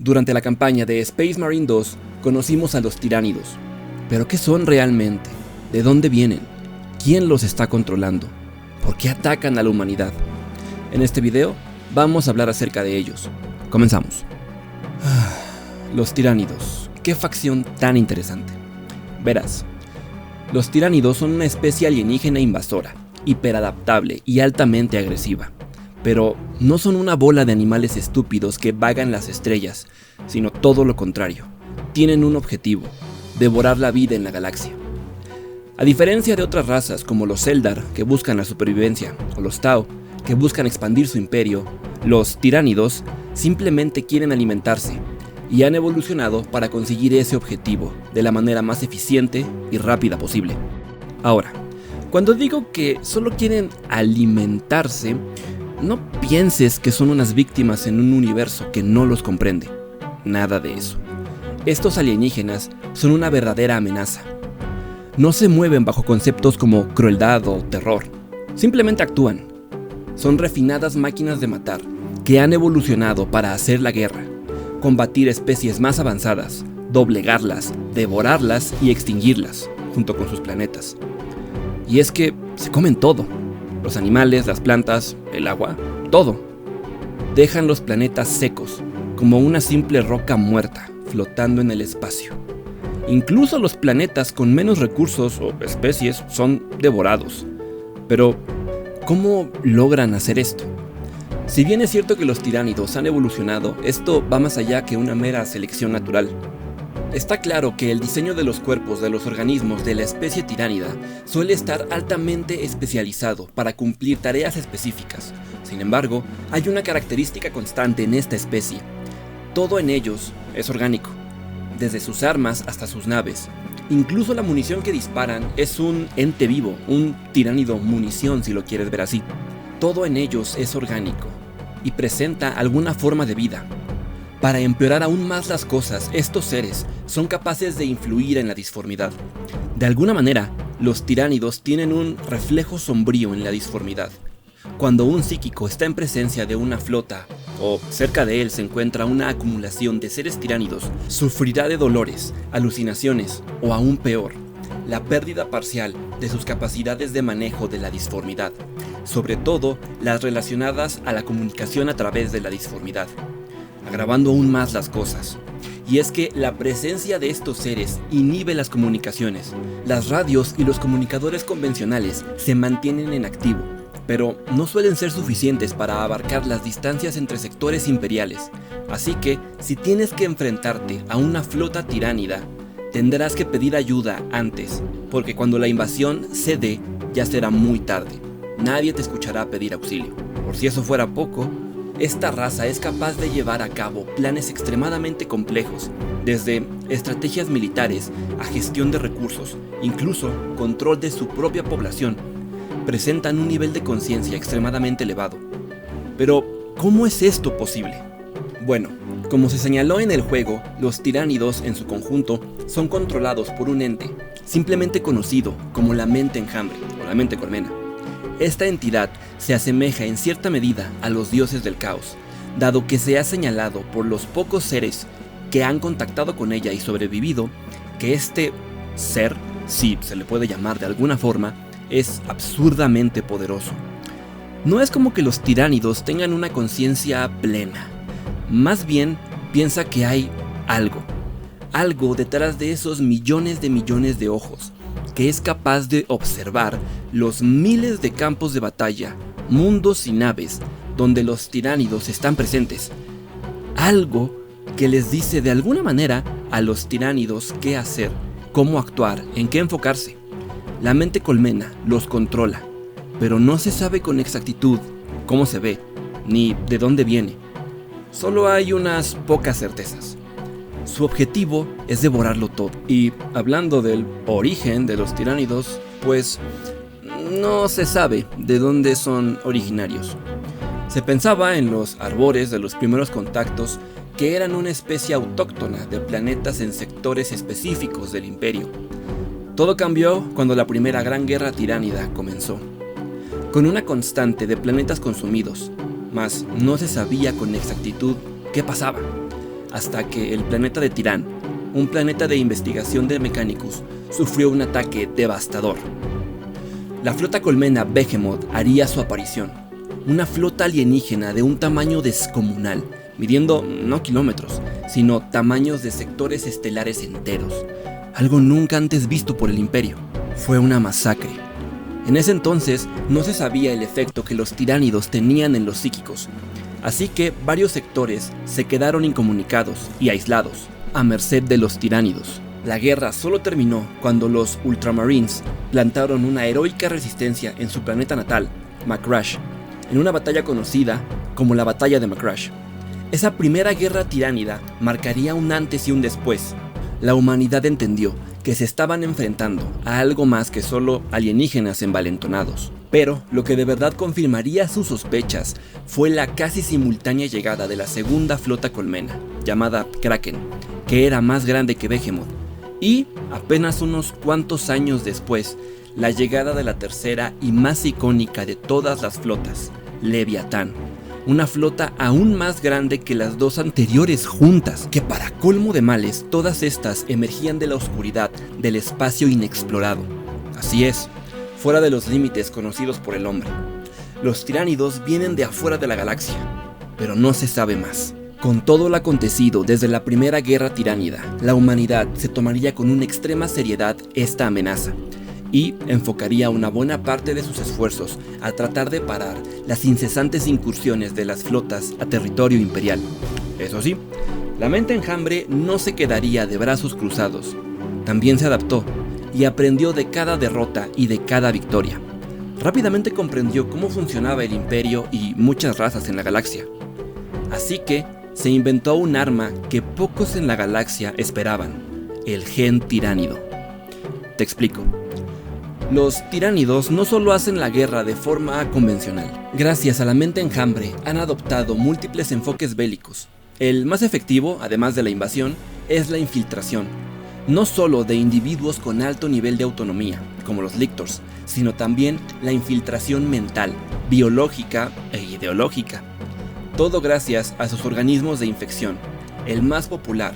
Durante la campaña de Space Marine 2 conocimos a los tiránidos. ¿Pero qué son realmente? ¿De dónde vienen? ¿Quién los está controlando? ¿Por qué atacan a la humanidad? En este video vamos a hablar acerca de ellos. Comenzamos. Los tiránidos. ¿Qué facción tan interesante? Verás, los tiránidos son una especie alienígena invasora, hiperadaptable y altamente agresiva. Pero no son una bola de animales estúpidos que vagan las estrellas, sino todo lo contrario. Tienen un objetivo: devorar la vida en la galaxia. A diferencia de otras razas como los Eldar, que buscan la supervivencia, o los Tau, que buscan expandir su imperio, los tiránidos simplemente quieren alimentarse, y han evolucionado para conseguir ese objetivo de la manera más eficiente y rápida posible. Ahora, cuando digo que solo quieren alimentarse, no pienses que son unas víctimas en un universo que no los comprende. Nada de eso. Estos alienígenas son una verdadera amenaza. No se mueven bajo conceptos como crueldad o terror. Simplemente actúan. Son refinadas máquinas de matar que han evolucionado para hacer la guerra, combatir especies más avanzadas, doblegarlas, devorarlas y extinguirlas, junto con sus planetas. Y es que se comen todo. Los animales, las plantas, el agua, todo. Dejan los planetas secos, como una simple roca muerta, flotando en el espacio. Incluso los planetas con menos recursos o especies son devorados. Pero, ¿cómo logran hacer esto? Si bien es cierto que los tiránidos han evolucionado, esto va más allá que una mera selección natural. Está claro que el diseño de los cuerpos de los organismos de la especie tiránida suele estar altamente especializado para cumplir tareas específicas. Sin embargo, hay una característica constante en esta especie. Todo en ellos es orgánico, desde sus armas hasta sus naves. Incluso la munición que disparan es un ente vivo, un tiránido munición si lo quieres ver así. Todo en ellos es orgánico y presenta alguna forma de vida. Para empeorar aún más las cosas, estos seres son capaces de influir en la disformidad. De alguna manera, los tiránidos tienen un reflejo sombrío en la disformidad. Cuando un psíquico está en presencia de una flota, o cerca de él se encuentra una acumulación de seres tiránidos, sufrirá de dolores, alucinaciones, o aún peor, la pérdida parcial de sus capacidades de manejo de la disformidad, sobre todo las relacionadas a la comunicación a través de la disformidad, agravando aún más las cosas. Y es que la presencia de estos seres inhibe las comunicaciones. Las radios y los comunicadores convencionales se mantienen en activo, pero no suelen ser suficientes para abarcar las distancias entre sectores imperiales. Así que, si tienes que enfrentarte a una flota tiránida, tendrás que pedir ayuda antes, porque cuando la invasión se dé, ya será muy tarde. Nadie te escuchará pedir auxilio. Por si eso fuera poco, esta raza es capaz de llevar a cabo planes extremadamente complejos, desde estrategias militares a gestión de recursos, incluso control de su propia población. Presentan un nivel de conciencia extremadamente elevado. Pero, ¿cómo es esto posible? Bueno, como se señaló en el juego, los tiránidos en su conjunto son controlados por un ente, simplemente conocido como la mente enjambre o la mente colmena. Esta entidad se asemeja en cierta medida a los dioses del caos, dado que se ha señalado por los pocos seres que han contactado con ella y sobrevivido, que este ser, si se le puede llamar de alguna forma, es absurdamente poderoso. No es como que los tiránidos tengan una conciencia plena, más bien piensa que hay algo detrás de esos millones de ojos, que es capaz de observar los miles de campos de batalla, mundos y naves donde los tiránidos están presentes. Algo que les dice de alguna manera a los tiránidos qué hacer, cómo actuar, en qué enfocarse. La mente colmena los controla, pero no se sabe con exactitud cómo se ve, ni de dónde viene. Solo hay unas pocas certezas. Su objetivo es devorarlo todo. Y hablando del origen de los tiránidos, pues no se sabe de dónde son originarios. Se pensaba en los arbores de los primeros contactos que eran una especie autóctona de planetas en sectores específicos del imperio. Todo cambió cuando la primera gran guerra tiránida comenzó, con una constante de planetas consumidos, mas no se sabía con exactitud qué pasaba. hasta que el planeta de Tirán, un planeta de investigación de Mechanicus, sufrió un ataque devastador. La flota colmena Behemoth haría su aparición, una flota alienígena de un tamaño descomunal, midiendo no kilómetros, sino tamaños de sectores estelares enteros, algo nunca antes visto por el Imperio. Fue una masacre. En ese entonces no se sabía el efecto que los tiránidos tenían en los psíquicos, así que varios sectores se quedaron incomunicados y aislados, a merced de los tiránidos. La guerra solo terminó cuando los Ultramarines plantaron una heroica resistencia en su planeta natal, Macrash, en una batalla conocida como la Batalla de Macrash. Esa primera guerra tiránida marcaría un antes y un después. La humanidad entendió que se estaban enfrentando a algo más que solo alienígenas envalentonados. Pero lo que de verdad confirmaría sus sospechas fue la casi simultánea llegada de la segunda flota colmena, llamada Kraken, que era más grande que Behemoth, y apenas unos cuantos años después, la llegada de la tercera y más icónica de todas las flotas, Leviatán, una flota aún más grande que las dos anteriores juntas, que para colmo de males, todas estas emergían de la oscuridad del espacio inexplorado. Así es, fuera de los límites conocidos por el hombre. Los tiránidos vienen de afuera de la galaxia, pero no se sabe más. Con todo lo acontecido desde la primera guerra tiránida, la humanidad se tomaría con una extrema seriedad esta amenaza y enfocaría una buena parte de sus esfuerzos a tratar de parar las incesantes incursiones de las flotas a territorio imperial. Eso sí, la mente enjambre no se quedaría de brazos cruzados. También se adaptó y aprendió de cada derrota y de cada victoria. Rápidamente comprendió cómo funcionaba el imperio y muchas razas en la galaxia. Así que se inventó un arma que pocos en la galaxia esperaban, el gen tiránido. Te explico. Los tiránidos no solo hacen la guerra de forma convencional. Gracias a la mente enjambre han adoptado múltiples enfoques bélicos. El más efectivo, además de la invasión, es la infiltración. No solo de individuos con alto nivel de autonomía, como los lictors, sino también la infiltración mental, biológica e ideológica. Todo gracias a sus organismos de infección, el más popular,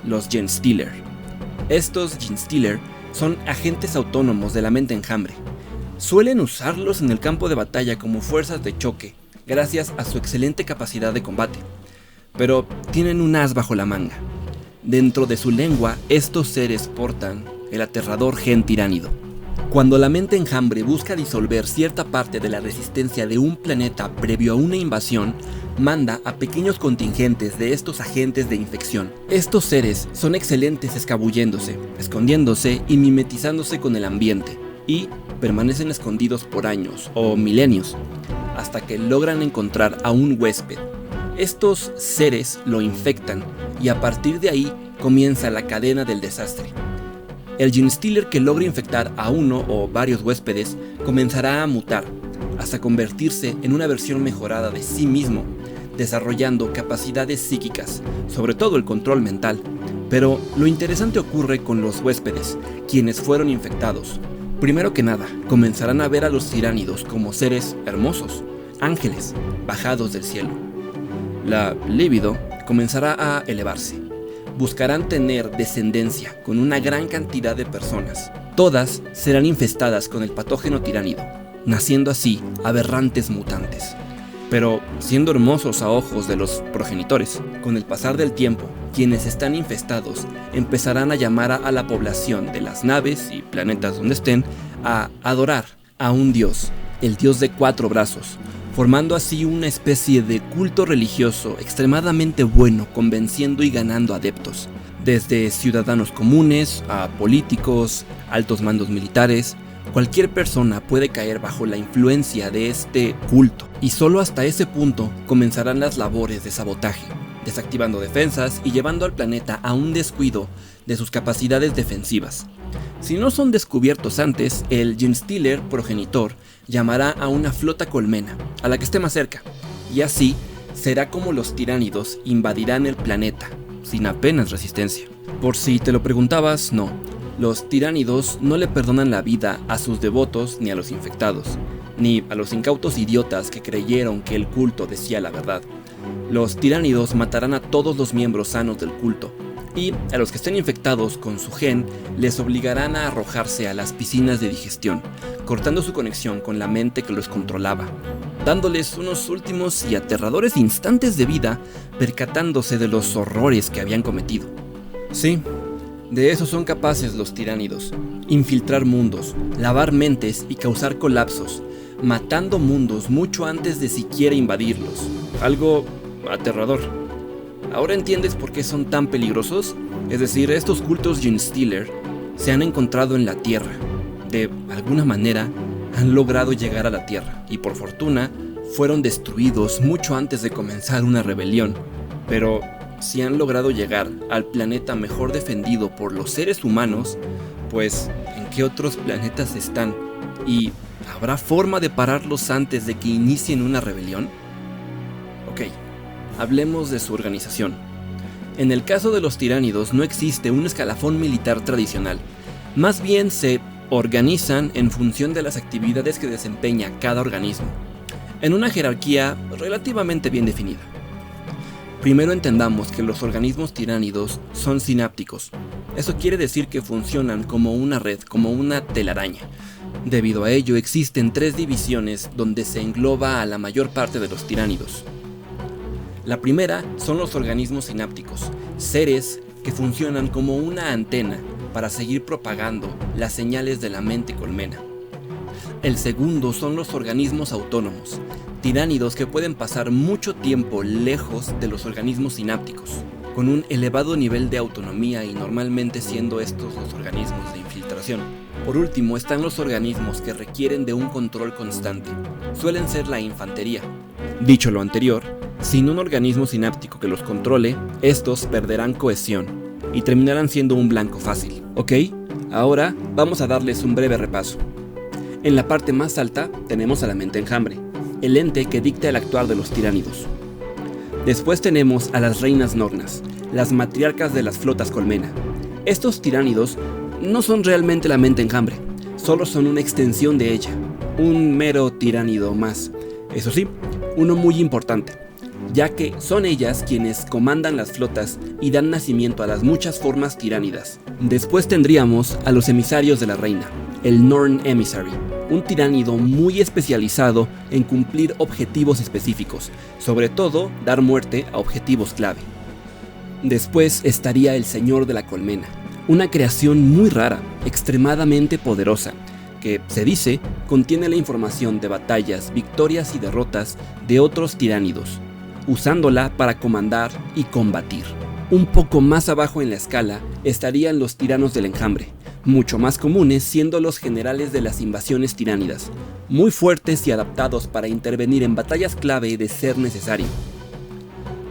los Genestealer. Estos Genestealer son agentes autónomos de la mente enjambre. Suelen usarlos en el campo de batalla como fuerzas de choque, gracias a su excelente capacidad de combate. Pero tienen un as bajo la manga. Dentro de su lengua, estos seres portan el aterrador gen tiránido. Cuando la mente enjambre busca disolver cierta parte de la resistencia de un planeta previo a una invasión, manda a pequeños contingentes de estos agentes de infección. Estos seres son excelentes escabulléndose, escondiéndose y mimetizándose con el ambiente, y permanecen escondidos por años o milenios, hasta que logran encontrar a un huésped. Estos seres lo infectan, y a partir de ahí comienza la cadena del desastre. El Genestealer que logra infectar a uno o varios huéspedes comenzará a mutar, hasta convertirse en una versión mejorada de sí mismo, desarrollando capacidades psíquicas, sobre todo el control mental. Pero lo interesante ocurre con los huéspedes, quienes fueron infectados. Primero que nada, comenzarán a ver a los tiránidos como seres hermosos, ángeles, bajados del cielo. La libido comenzará a elevarse. Buscarán tener descendencia con una gran cantidad de personas. Todas serán infestadas con el patógeno tiránido, naciendo así aberrantes mutantes. Pero siendo hermosos a ojos de los progenitores, con el pasar del tiempo, quienes están infestados empezarán a llamar a la población de las naves y planetas donde estén a adorar a un dios, el dios de 4 brazos, formando así una especie de culto religioso extremadamente bueno, convenciendo y ganando adeptos, desde ciudadanos comunes a políticos, altos mandos militares. Cualquier persona puede caer bajo la influencia de este culto, y solo hasta ese punto comenzarán las labores de sabotaje, desactivando defensas y llevando al planeta a un descuido de sus capacidades defensivas. Si no son descubiertos antes, el Genestealer progenitor llamará a una flota colmena, a la que esté más cerca, y así será como los tiránidos invadirán el planeta, sin apenas resistencia. Por si te lo preguntabas, no. Los tiránidos no le perdonan la vida a sus devotos ni a los infectados, ni a los incautos idiotas que creyeron que el culto decía la verdad. Los tiránidos matarán a todos los miembros sanos del culto, y a los que estén infectados con su gen les obligarán a arrojarse a las piscinas de digestión, cortando su conexión con la mente que los controlaba, dándoles unos últimos y aterradores instantes de vida, percatándose de los horrores que habían cometido. Sí, de eso son capaces los tiránidos: infiltrar mundos, lavar mentes y causar colapsos, matando mundos mucho antes de siquiera invadirlos. Algo aterrador. ¿Ahora entiendes por qué son tan peligrosos? Es decir, estos cultos Genestealer se han encontrado en la Tierra. De alguna manera han logrado llegar a la Tierra y por fortuna fueron destruidos mucho antes de comenzar una rebelión. Pero si han logrado llegar al planeta mejor defendido por los seres humanos, pues ¿en qué otros planetas están? ¿Y habrá forma de pararlos antes de que inicien una rebelión? Ok, hablemos de su organización. En el caso de los tiránidos no existe un escalafón militar tradicional. Más bien se organizan en función de las actividades que desempeña cada organismo, en una jerarquía relativamente bien definida. Primero entendamos que los organismos tiránidos son sinápticos. Eso quiere decir que funcionan como una red, como una telaraña. Debido a ello existen 3 divisiones donde se engloba a la mayor parte de los tiránidos. La primera son los organismos sinápticos, seres que funcionan como una antena para seguir propagando las señales de la mente colmena. El segundo son los organismos autónomos, tiránidos que pueden pasar mucho tiempo lejos de los organismos sinápticos, con un elevado nivel de autonomía y normalmente siendo estos los organismos de infiltración. Por último están los organismos que requieren de un control constante, suelen ser la infantería. Dicho lo anterior, sin un organismo sináptico que los controle, estos perderán cohesión y terminarán siendo un blanco fácil. Ok, ahora vamos a darles un breve repaso. En la parte más alta tenemos a la mente enjambre, el ente que dicta el actuar de los tiránidos. Después tenemos a las reinas nornas, las matriarcas de las flotas colmena. Estos tiránidos no son realmente la mente enjambre, solo son una extensión de ella, un mero tiránido más. Eso sí, uno muy importante, ya que son ellas quienes comandan las flotas y dan nacimiento a las muchas formas tiránidas. Después tendríamos a los emisarios de la reina, el Norn Emissary, un tiránido muy especializado en cumplir objetivos específicos, sobre todo dar muerte a objetivos clave. Después estaría el Señor de la Colmena, una creación muy rara, extremadamente poderosa, que, se dice, contiene la información de batallas, victorias y derrotas de otros tiránidos, usándola para comandar y combatir. Un poco más abajo en la escala estarían los tiranos del enjambre, mucho más comunes siendo los generales de las invasiones tiránidas, muy fuertes y adaptados para intervenir en batallas clave de ser necesario.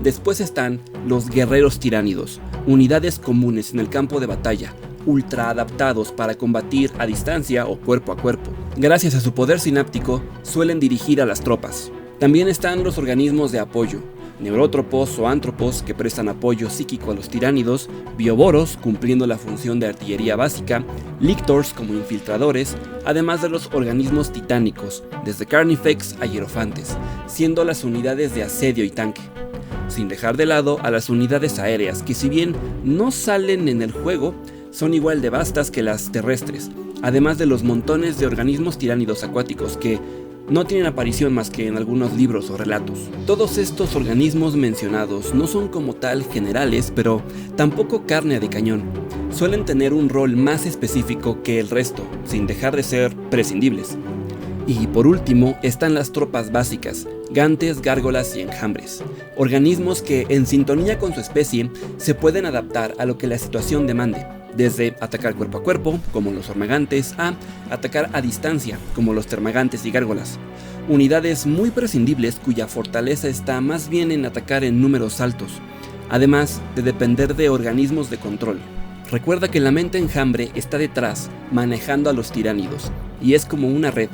Después están los guerreros tiránidos, unidades comunes en el campo de batalla, ultra adaptados para combatir a distancia o cuerpo a cuerpo. Gracias a su poder sináptico, suelen dirigir a las tropas. También están los organismos de apoyo, neurótropos o ántropos que prestan apoyo psíquico a los tiránidos, bioboros cumpliendo la función de artillería básica, lictors como infiltradores, además de los organismos titánicos, desde carnifex a hierofantes, siendo las unidades de asedio y tanque. Sin dejar de lado a las unidades aéreas, que si bien no salen en el juego, son igual de vastas que las terrestres, además de los montones de organismos tiránidos acuáticos que no tienen aparición más que en algunos libros o relatos. Todos estos organismos mencionados no son como tal generales, pero tampoco carne de cañón. Suelen tener un rol más específico que el resto, sin dejar de ser prescindibles. Y por último están las tropas básicas, gantes, gárgolas y enjambres, organismos que en sintonía con su especie se pueden adaptar a lo que la situación demande, desde atacar cuerpo a cuerpo, como los hormegantes, a atacar a distancia, como los termagantes y gárgolas. Unidades muy prescindibles cuya fortaleza está más bien en atacar en números altos, además de depender de organismos de control. Recuerda que la mente enjambre está detrás, manejando a los tiránidos, y es como una red.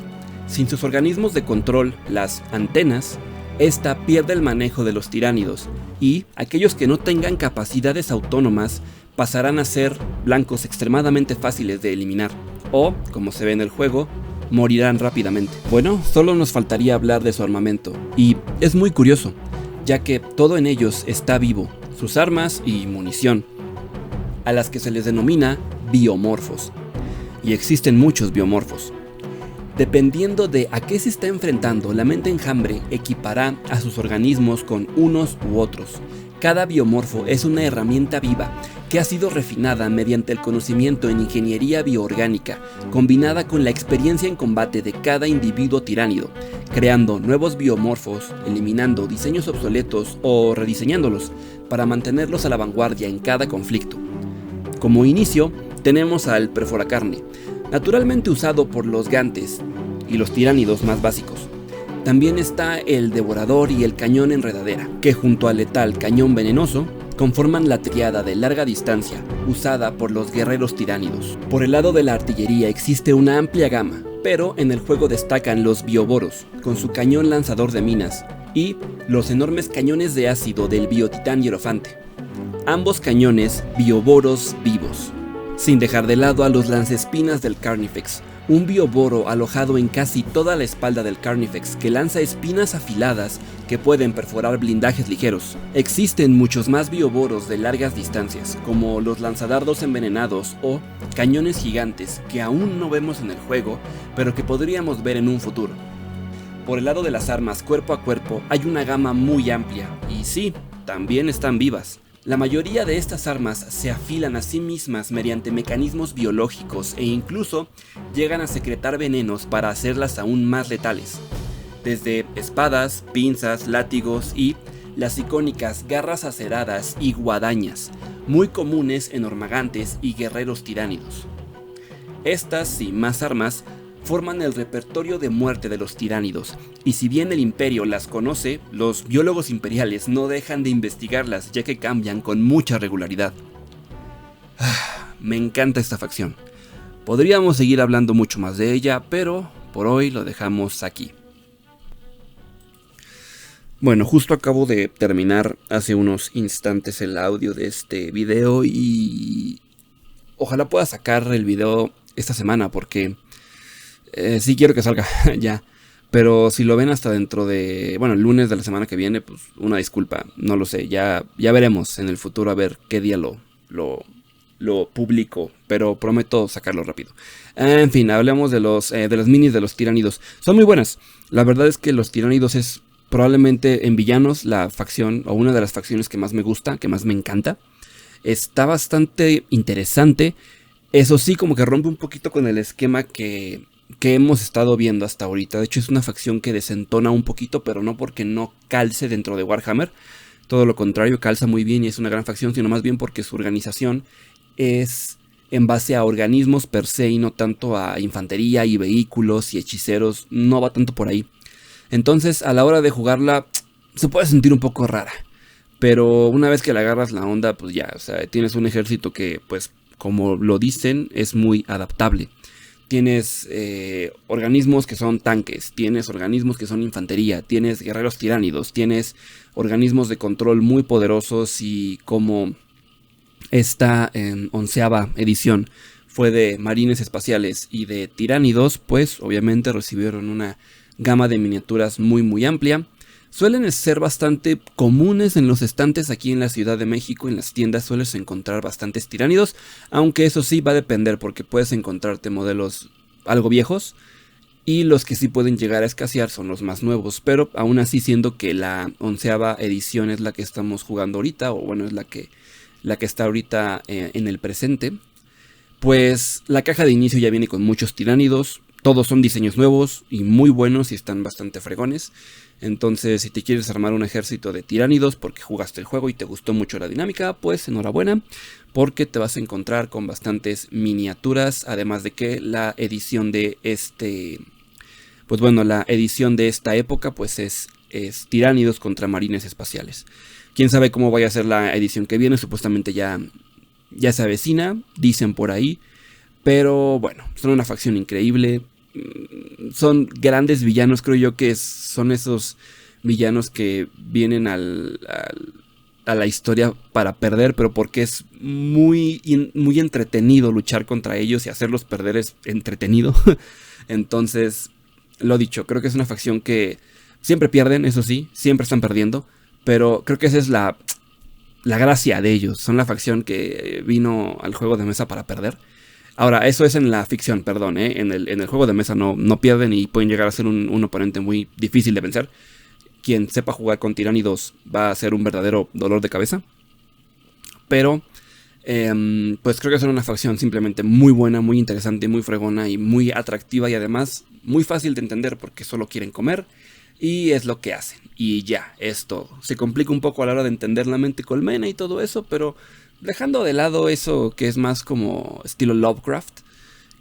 Sin sus organismos de control, las antenas, esta pierde el manejo de los tiránidos, y aquellos que no tengan capacidades autónomas pasarán a ser blancos extremadamente fáciles de eliminar, o, como se ve en el juego, morirán rápidamente. Bueno, solo nos faltaría hablar de su armamento, y es muy curioso. ya que todo en ellos está vivo, sus armas y munición, a las que se les denomina biomorfos. Y existen muchos biomorfos. Dependiendo de a qué se está enfrentando, la mente enjambre equipará a sus organismos con unos u otros. Cada biomorfo es una herramienta viva que ha sido refinada mediante el conocimiento en ingeniería bioorgánica, combinada con la experiencia en combate de cada individuo tiránido, creando nuevos biomorfos, eliminando diseños obsoletos o rediseñándolos para mantenerlos a la vanguardia en cada conflicto. Como inicio, tenemos al perforacarne, naturalmente usado por los gantes y los tiránidos más básicos. También está el devorador y el cañón enredadera, que junto al letal cañón venenoso, conforman la triada de larga distancia usada por los guerreros tiránidos. Por el lado de la artillería existe una amplia gama, pero en el juego destacan los bioboros, con su cañón lanzador de minas, y los enormes cañones de ácido del biotitán hierofante. Ambos cañones bioboros vivos, sin dejar de lado a los lancespinas del Carnifex, un bioboro alojado en casi toda la espalda del Carnifex que lanza espinas afiladas que pueden perforar blindajes ligeros. Existen muchos más bioboros de largas distancias, como los lanzadardos envenenados o cañones gigantes que aún no vemos en el juego, pero que podríamos ver en un futuro. Por el lado de las armas cuerpo a cuerpo hay una gama muy amplia, y sí, también están vivas. La mayoría de estas armas se afilan a sí mismas mediante mecanismos biológicos e incluso llegan a secretar venenos para hacerlas aún más letales. Desde espadas, pinzas, látigos y las icónicas garras aceradas y guadañas, muy comunes en ormagantes y guerreros tiránidos. Estas y más armas forman el repertorio de muerte de los tiránidos, y si bien el imperio las conoce, los biólogos imperiales no dejan de investigarlas ya que cambian con mucha regularidad. Me encanta esta facción. Podríamos seguir hablando mucho más de ella, pero por hoy lo dejamos aquí. Bueno, justo acabo de terminar hace unos instantes el audio de este video y ojalá pueda sacar el video esta semana porque sí quiero que salga ya, pero si lo ven hasta dentro de, el lunes de la semana que viene, pues una disculpa, no lo sé, ya veremos en el futuro a ver qué día lo publico, pero prometo sacarlo rápido. En fin, hablemos de las minis de los tiránidos, son muy buenas, la verdad es que los tiránidos es probablemente en villanos la facción, o una de las facciones que más me gusta, que más me encanta, está bastante interesante, eso sí como que rompe un poquito con el esquema que hemos estado viendo hasta ahorita. De hecho es una facción que desentona un poquito, pero no porque no calce dentro de Warhammer, todo lo contrario, calza muy bien y es una gran facción, sino más bien porque su organización es en base a organismos per se y no tanto a infantería y vehículos y hechiceros, no va tanto por ahí. Entonces a la hora de jugarla se puede sentir un poco rara, pero una vez que le agarras la onda, pues ya, o sea, tienes un ejército que, pues como lo dicen, es muy adaptable. Tienes organismos que son tanques, tienes organismos que son infantería, tienes guerreros tiránidos, tienes organismos de control muy poderosos y como esta 11ª edición fue de marines espaciales y de tiránidos, pues obviamente recibieron una gama de miniaturas muy amplia. Suelen ser bastante comunes en los estantes aquí en la Ciudad de México, en las tiendas sueles encontrar bastantes tiránidos, aunque eso sí va a depender porque puedes encontrarte modelos algo viejos y los que sí pueden llegar a escasear son los más nuevos, pero aún así siendo que la 11ª edición es la que estamos jugando ahorita, o bueno es la que está ahorita en el presente, pues la caja de inicio ya viene con muchos tiránidos, todos son diseños nuevos y muy buenos y están bastante fregones. Entonces si te quieres armar un ejército de tiránidos porque jugaste el juego y te gustó mucho la dinámica, pues enhorabuena, porque te vas a encontrar con bastantes miniaturas, además de que la edición de la edición de esta época pues es tiránidos contra marines espaciales. Quién sabe cómo vaya a ser la edición que viene, supuestamente ya se avecina, dicen por ahí, pero bueno, son una facción increíble. Son grandes villanos, creo yo que son esos villanos que vienen a la historia para perder, pero porque es muy entretenido luchar contra ellos y hacerlos perder es entretenido. Entonces, lo dicho, creo que es una facción que siempre pierden, eso sí, siempre están perdiendo, Pero creo que esa es la gracia de ellos. Son la facción que vino al juego de mesa para perder. Ahora, eso es en la ficción, perdón, ¿eh? En el juego de mesa no pierden y pueden llegar a ser un oponente muy difícil de vencer. Quien sepa jugar con tiránidos va a ser un verdadero dolor de cabeza. Pero, pues creo que son una facción simplemente muy buena, muy interesante, muy fregona y muy atractiva. Y además muy fácil de entender porque solo quieren comer y es lo que hacen. Y ya, es todo. Se complica un poco a la hora de entender la mente colmena y todo eso, pero dejando de lado eso que es más como estilo Lovecraft,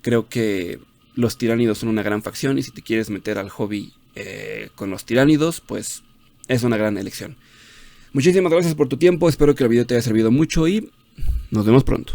creo que los tiránidos son una gran facción y si te quieres meter al hobby con los tiránidos, pues es una gran elección. Muchísimas gracias por tu tiempo, espero que el video te haya servido mucho y nos vemos pronto.